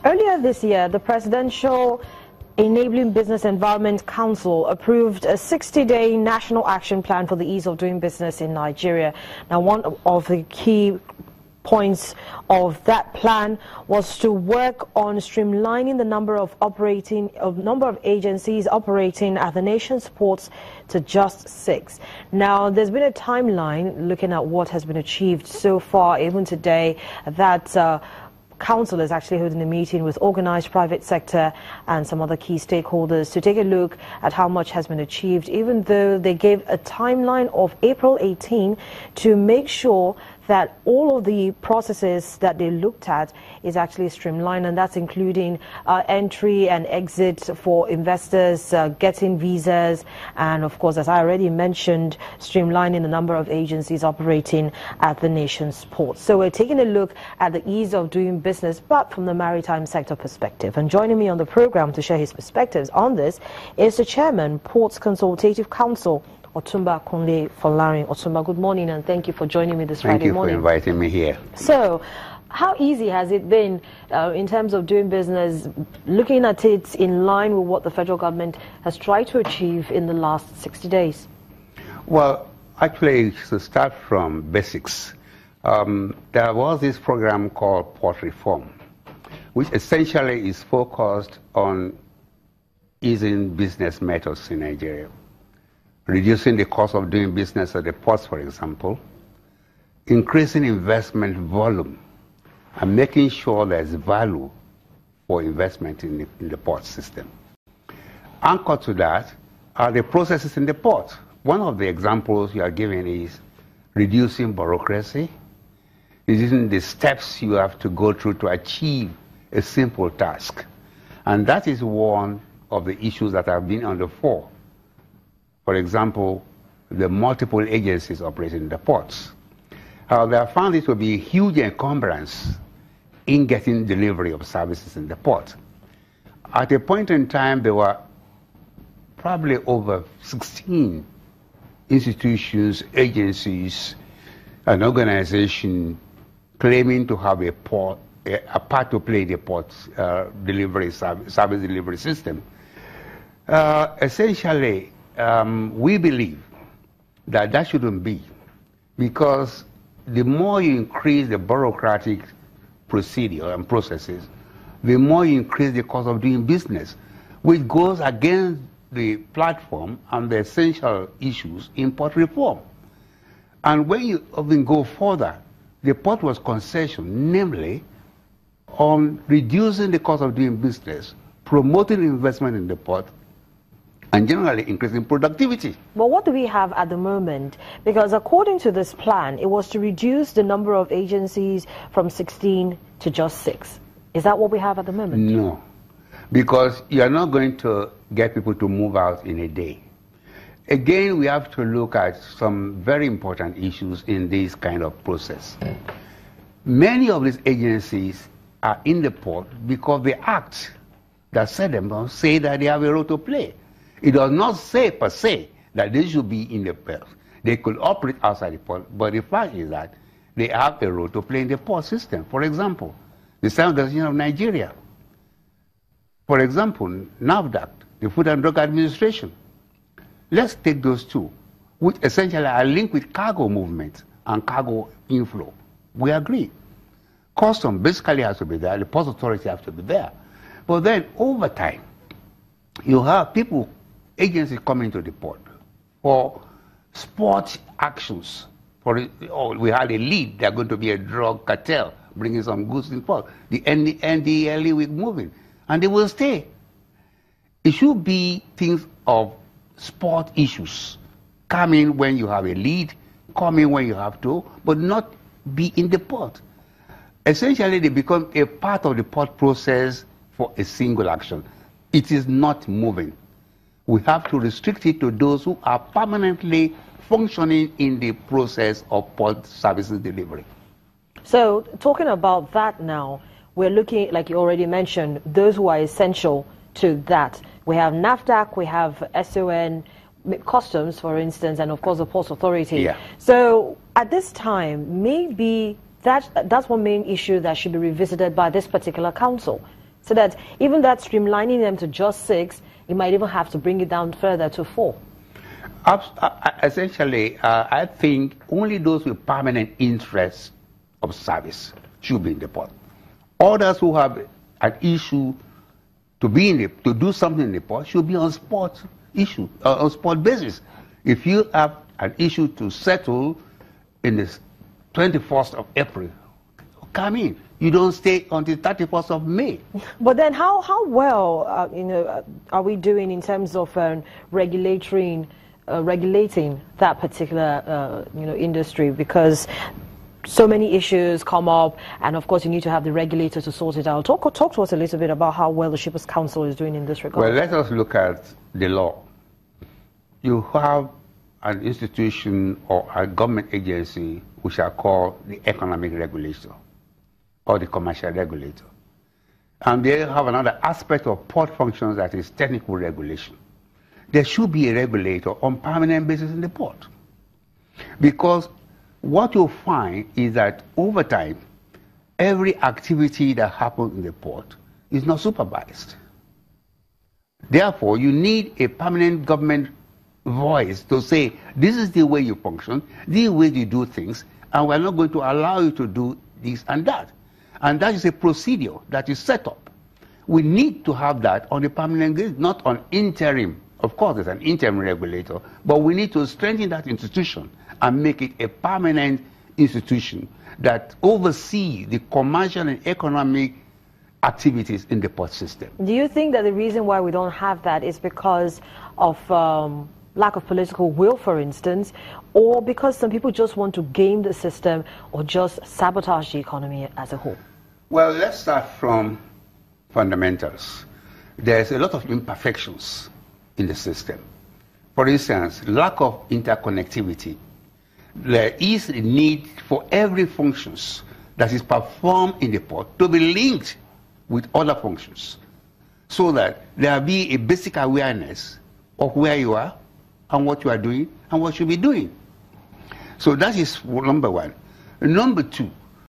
Earlier this year, the Presidential Enabling Business Environment Council approved a 60-day national action plan for the ease of doing business in Nigeria. Now, one of the key points of that plan was to work on streamlining the number of agencies operating at the nation's ports to just 6. Now, there's been a timeline looking at what has been achieved so far. Even today, that Council is actually holding a meeting with organized private sector and some other key stakeholders to take a look at how much has been achieved, even though they gave a timeline of April 18 to make sure that all of the processes that they looked at is actually streamlined, and that's including entry and exit for investors, getting visas, and of course, as I already mentioned, streamlining the number of agencies operating at the nation's ports. So we're taking a look at the ease of doing business, but from the maritime sector perspective. And joining me on the program to share his perspectives on this is the Chairman, Ports Consultative Council, Otumba Kunle Folarin. Otumba, good morning, and thank you for joining me this Friday morning. Thank you for inviting me here. So, how easy has it been in terms of doing business, looking at it in line with what the federal government has tried to achieve in the last 60 days? Well, actually, to start from basics, there was this program called Port Reform, which essentially is focused on easing business methods in Nigeria, reducing the cost of doing business at the ports, for example, increasing investment volume, and making sure there's value for investment in the port system. Anchored to that are the processes in the port. One of the examples you are giving is reducing bureaucracy, reducing the steps you have to go through to achieve a simple task. And that is one of the issues that have been on the fore. For example, the multiple agencies operating in the ports. They have found it to be a huge encumbrance in getting delivery of services in the port. At a point in time, there were probably over 16 institutions, agencies, and organizations claiming to have a part to play in the port service delivery system. Essentially, we believe that that shouldn't be, because the more you increase the bureaucratic procedure and processes, the more you increase the cost of doing business, which goes against the platform and the essential issues in port reform. And when you even go further, the port was concession, namely on reducing the cost of doing business, promoting investment in the port, and generally increasing productivity. But what do we have at the moment? Because according to this plan, it was to reduce the number of agencies from 16 to just 6. Is that what we have at the moment? No, because you are not going to get people to move out in a day. Again, we have to look at some very important issues in this kind of process. Many of these agencies are in the port because the act that set them down say that they have a role to play. It does not say per se that they should be in the port. They could operate outside the port, but the fact is that they have a role to play in the port system. For example, the Standardization of Nigeria. For example, NAFDAC, the Food and Drug Administration. Let's take those two, which essentially are linked with cargo movement and cargo inflow. We agree. Custom basically has to be there, the Port Authority has to be there. But then over time, you have people, agencies coming to the port for sport actions. We had a lead, they're going to be a drug cartel, bringing some goods in port. The NDLE will moving, and they will stay. It should be things of sport issues. Come in when you have a lead, come in when you have to, but not be in the port. Essentially, they become a part of the port process for a single action. It is not moving. We have to restrict it to those who are permanently functioning in the process of port services delivery. So, talking about that now, we're looking, like you already mentioned, those who are essential to that. We have NAFDAC, we have SON, Customs, for instance, and of course the Port Authority. Yeah. So, at this time, maybe that's one main issue that should be revisited by this particular council. So that even that streamlining them to just 6, you might even have to bring it down further to 4. Essentially, I think only those with permanent interest of service should be in the port. Others who have an issue to do something in the port should be on spot basis. If you have an issue to settle in the 21st of April, come in. You don't stay until 31st of May. But then how well are we doing in terms of regulating that particular industry? Because so many issues come up, and of course you need to have the regulator to sort it out. Talk to us a little bit about how well the Shippers Council is doing in this regard. Well, let us look at the law. You have an institution or a government agency which are called the economic regulator or the commercial regulator. And they have another aspect of port functions that is technical regulation. There should be a regulator on permanent basis in the port. Because what you'll find is that over time, every activity that happens in the port is not supervised. Therefore, you need a permanent government voice to say, this is the way you function, this is the way you do things, and we're not going to allow you to do this and that. And that is a procedure that is set up. We need to have that on a permanent basis, not on interim. Of course, there's an interim regulator, but we need to strengthen that institution and make it a permanent institution that oversees the commercial and economic activities in the port system. Do you think that the reason why we don't have that is because of lack of political will, for instance, or because some people just want to game the system or just sabotage the economy as a whole? Well, let's start from fundamentals. There's a lot of imperfections in the system. For instance, lack of interconnectivity. There is a need for every functions that is performed in the port to be linked with other functions so that there be a basic awareness of where you are and what you are doing and what you should be doing. So that is number one. Number two,